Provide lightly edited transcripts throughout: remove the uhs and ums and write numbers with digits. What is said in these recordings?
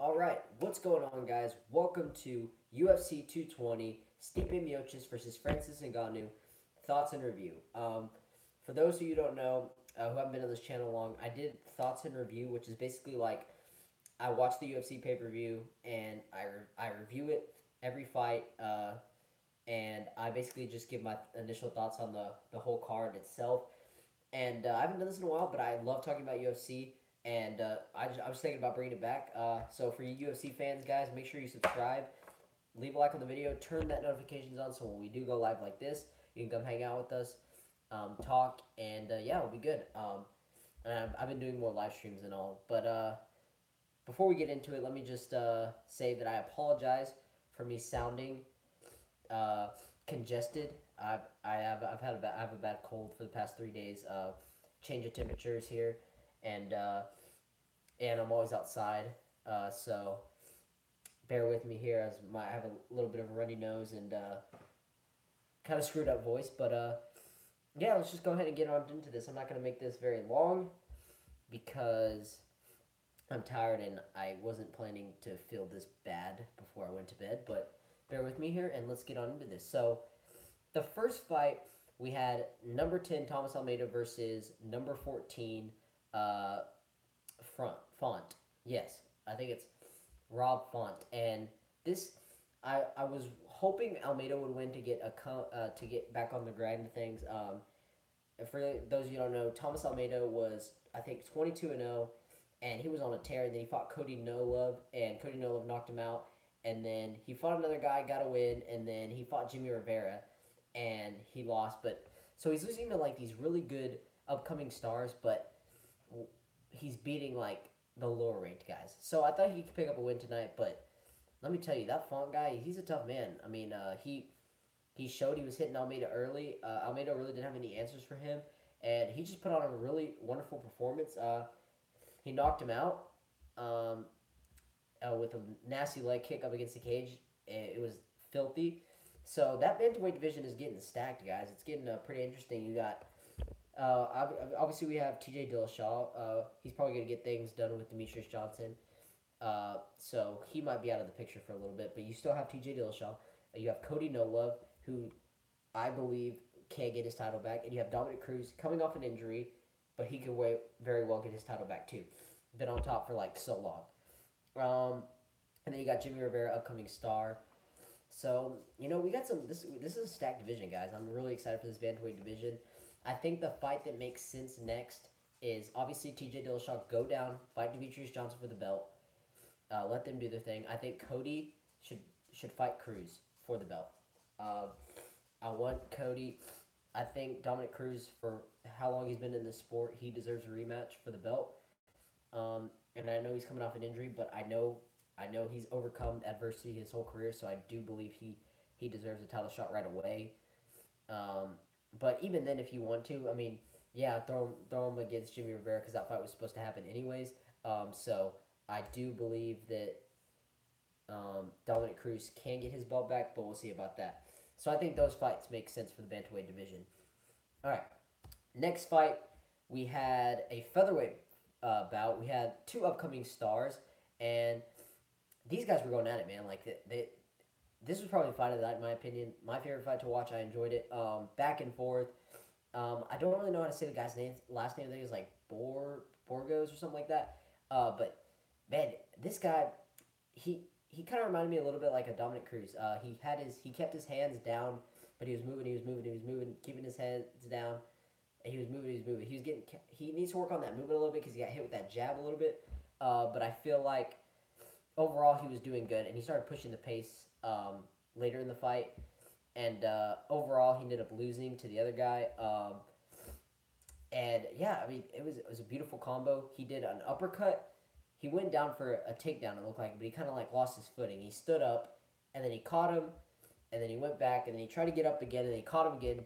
All right, what's going on, guys? Welcome to UFC 220, Stipe Miocic versus Francis Ngannou, Thoughts and Review. For those of you who don't know, who haven't been on this channel long, I did Thoughts and Review, which is basically like I watch the UFC pay per view and I review it every fight, and I basically just give my initial thoughts on the whole card itself. And I haven't done this in a while, but I love talking about UFC. And I was thinking about bringing it back. So for you UFC fans, guys, make sure you subscribe, leave a like on the video, turn that notifications on, so when we do go live like this, you can come hang out with us, talk, and yeah, it'll be good. And I've been doing more live streams and all. But before we get into it, let me just say that I apologize for me sounding uh, congested. I have a bad cold for the past 3 days. Change of temperatures here, and and I'm always outside. So bear with me here as I have a little bit of a runny nose and kind of screwed up voice. But yeah, let's just go ahead and get on into this. I'm not gonna make this very long because I'm tired and I wasn't planning to feel this bad before I went to bed. But bear with me here and let's get on into this. So the first fight we had number 10 Thomas Almeida versus number 14 uh, Font. Yes, I think it's Rob Font. And this, I was hoping Almeida would win to get to get back on the grind of things. For those of you who don't know, Thomas Almeida was I think 22-0, and he was on a tear. And then he fought Cody No Love, and Cody No Love knocked him out. And then he fought another guy, got a win, and then he fought Jimmy Rivera, and he lost. But so he's losing to like these really good upcoming stars, but he's beating like the lower ranked guys. So I thought he could pick up a win tonight, but let me tell you, that Font guy, he's a tough man. I mean, he showed he was hitting Almeida early. Almeida really didn't have any answers for him, and he just put on a really wonderful performance. He knocked him out um, with a nasty leg kick up against the cage. It was filthy. So that bantamweight division is getting stacked, guys. It's getting pretty interesting. You got obviously we have T.J. Dillashaw. He's probably going to get things done with Demetrius Johnson. So he might be out of the picture for a little bit, but you still have T.J. Dillashaw. You have Cody No Love, who I believe can get his title back, and you have Dominic Cruz coming off an injury, but he could very well get his title back too. Been on top for like so long. And then you got Jimmy Rivera, upcoming star. So we got some. This is a stacked division, guys. I'm really excited for this bantamweight division. I think the fight that makes sense next is obviously T.J. Dillashaw go down, fight Demetrius Johnson for the belt. Let them do their thing. I think Cody should fight Cruz for the belt. Uh, I want Cody. I think Dominic Cruz, for how long he's been in this sport, he deserves a rematch for the belt. And I know he's coming off an injury, but I know he's overcome adversity his whole career, so I do believe he deserves a title shot right away. Um, but even then, if you want to, I mean, yeah, throw him against Jimmy Rivera because that fight was supposed to happen anyways. So I do believe that Dominic Cruz can get his belt back, but we'll see about that. So I think those fights make sense for the bantamweight division. All right, next fight we had a featherweight bout. We had two upcoming stars, and these guys were going at it, man. Like this was probably the fight of the night, in my opinion. My favorite fight to watch. I enjoyed it. Back and forth. I don't really know how to say the guy's name. Last name I think is like Borgos or something like that. But man, this guy, he kind of reminded me a little bit like a Dominic Cruz. He kept his hands down, but he was moving, keeping his hands down. And he was moving. He needs to work on that movement a little bit because he got hit with that jab a little bit. But I feel like overall he was doing good, and he started pushing the pace later in the fight. And overall, he ended up losing to the other guy. And yeah, I mean, it was a beautiful combo. He did an uppercut. He went down for a takedown, it looked like, but he kind of like lost his footing. He stood up, and then he caught him, and then he went back, and then he tried to get up again, and then he caught him again.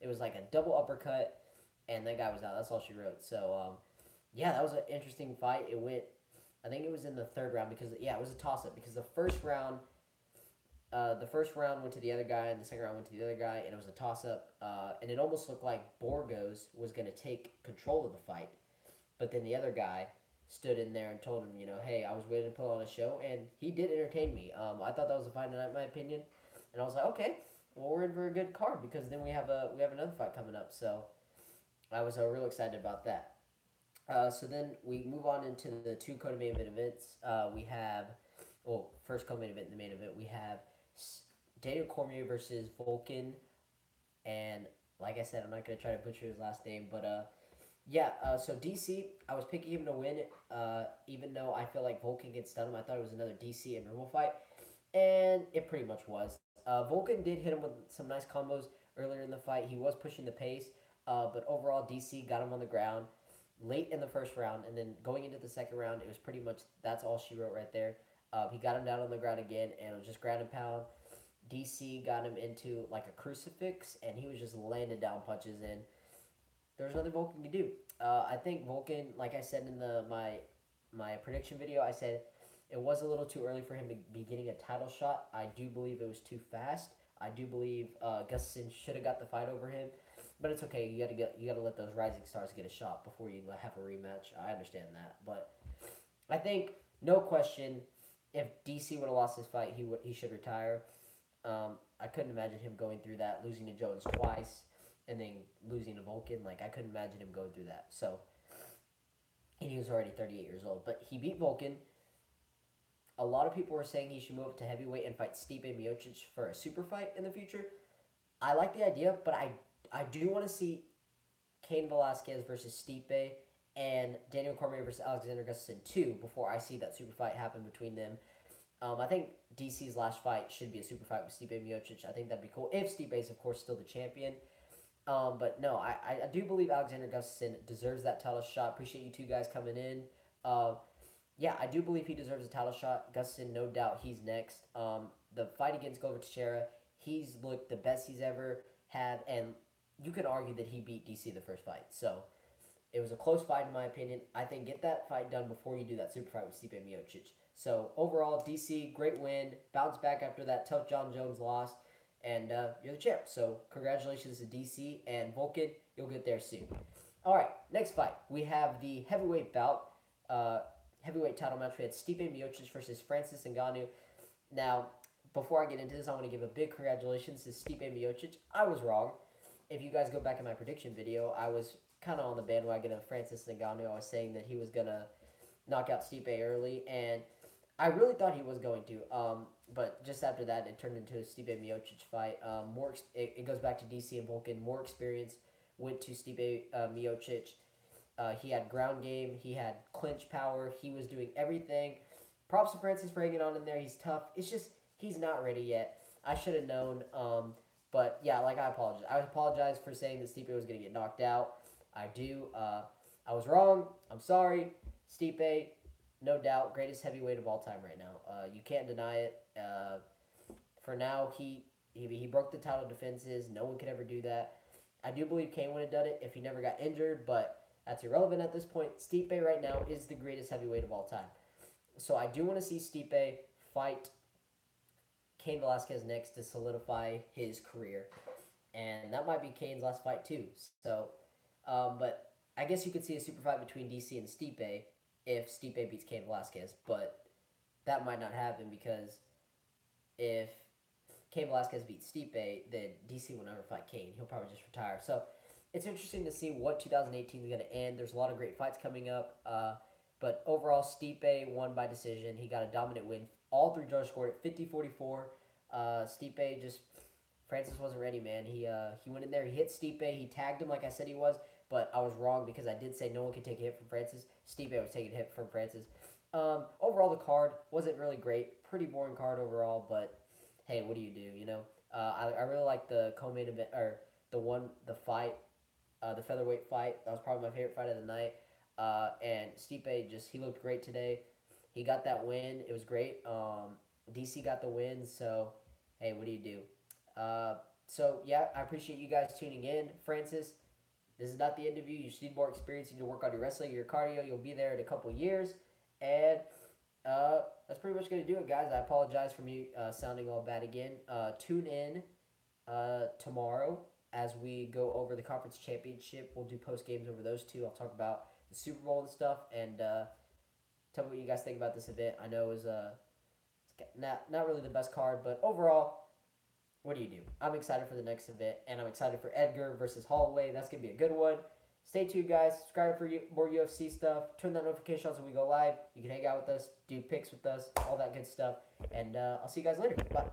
It was like a double uppercut, and that guy was out. That's all she wrote. So yeah, that was an interesting fight. It went, I think it was in the third round because it was a toss up because the first round went to the other guy, and the second round went to the other guy, and it was a toss-up. And it almost looked like Borgos was going to take control of the fight, but then the other guy stood in there and told him, hey, I was waiting to put on a show, and he did entertain me. I thought that was a fight tonight, in my opinion, and I was like, okay, well, we're in for a good card because then we have another fight coming up. So I was real excited about that. So then we move on into the two co-main events. We have, well, first co-main event, the main event, we have Daniel Cormier versus Volkan, and like I said, I'm not gonna try to butcher his last name, but yeah. So DC, I was picking him to win, even though I feel like Volkan gets stun him. I thought it was another DC and normal fight, and it pretty much was. Volkan did hit him with some nice combos earlier in the fight. He was pushing the pace, but overall DC got him on the ground late in the first round, and then going into the second round, it was pretty much that's all she wrote right there. He got him down on the ground again, and it was just ground and pound. DC got him into like a crucifix, and he was just landing down punches, and there was nothing Volkan could do. I think Volkan, like I said in my prediction video, I said it was a little too early for him to be getting a title shot. I do believe it was too fast. I do believe Gustafsson should have got the fight over him, but it's okay. You got to let those rising stars get a shot before you have a rematch. I understand that, but I think no question, if DC would have lost this fight, he should retire. I couldn't imagine him going through that, losing to Jones twice, and then losing to Volkan. Like, I couldn't imagine him going through that. So, and he was already 38 years old. But he beat Volkan. A lot of people were saying he should move up to heavyweight and fight Stipe Miocic for a super fight in the future. I like the idea, but I do want to see Cain Velasquez versus Stipe and Daniel Cormier versus Alexander Gustafsson too before I see that super fight happen between them. I think DC's last fight should be a super fight with Stipe Miocic. I think that'd be cool if Stipe is, of course, still the champion. But no, I do believe Alexander Gustafsson deserves that title shot. Appreciate you two guys coming in. Yeah, I do believe he deserves a title shot. Gustafsson, no doubt, he's next. The fight against Glover Teixeira, he's looked the best he's ever had, and you could argue that he beat DC the first fight. So it was a close fight in my opinion. I think get that fight done before you do that super fight with Stipe Miocic. So overall, DC, great win. Bounce back after that tough John Jones loss. And you're the champ. So congratulations to DC and Volkan. You'll get there soon. All right, next fight. We have the heavyweight bout. Heavyweight title match. We had Stipe Miocic versus Francis Ngannou. Now, before I get into this, I want to give a big congratulations to Stipe Miocic. I was wrong. If you guys go back in my prediction video, I was kind of on the bandwagon of Francis Ngannou. I was saying that he was going to knock out Stipe early, and I really thought he was going to. But just after that, it turned into a Stipe Miocic fight. It goes back to DC and Volkan. More experience went to Stipe Miocic. He had ground game. He had clinch power. He was doing everything. Props to Francis for hanging on in there. He's tough. It's just he's not ready yet. I should have known. But yeah, I apologize. I apologize for saying that Stipe was going to get knocked out. I do. I was wrong. I'm sorry. Stipe, no doubt, greatest heavyweight of all time right now. You can't deny it. For now, he broke the title defenses. No one could ever do that. I do believe Cain would have done it if he never got injured, but that's irrelevant at this point. Stipe right now is the greatest heavyweight of all time. So I do want to see Stipe fight Cain Velasquez next to solidify his career. And that might be Cain's last fight too. So, but I guess you could see a super fight between DC and Stipe if Stipe beats Cain Velasquez. But that might not happen because if Cain Velasquez beats Stipe, then DC will never fight Cain. He'll probably just retire. So it's interesting to see what 2018 is going to end. There's a lot of great fights coming up. But overall, Stipe won by decision. He got a dominant win. All three judges scored it 50-44. Stipe just... Francis wasn't ready, man. He went in there. He hit Stipe. He tagged him like I said he was. But I was wrong because I did say no one could take a hit from Francis. Stipe was taking a hit from Francis. Overall, the card wasn't really great. Pretty boring card overall. But, hey, what do you do, you know? I really like the co-main event... Or the fight. The featherweight fight. That was probably my favorite fight of the night. And Stipe he looked great today. He got that win. It was great. DC got the win. So, hey, what do you do? So, yeah, I appreciate you guys tuning in. Francis, this is not the end of you. You just need more experience. You need to work on your wrestling, your cardio. You'll be there in a couple years. And that's pretty much going to do it, guys. I apologize for me sounding all bad again. Tune in tomorrow as we go over the conference championship. We'll do post games over those two. I'll talk about the Super Bowl and stuff. And Tell me what you guys think about this event. I know it was not really the best card, but overall, what do you do? I'm excited for the next event, and I'm excited for Edgar versus Holloway. That's going to be a good one. Stay tuned, guys. Subscribe for more UFC stuff. Turn that notification on so we go live. You can hang out with us, do picks with us, all that good stuff. And I'll see you guys later. Bye.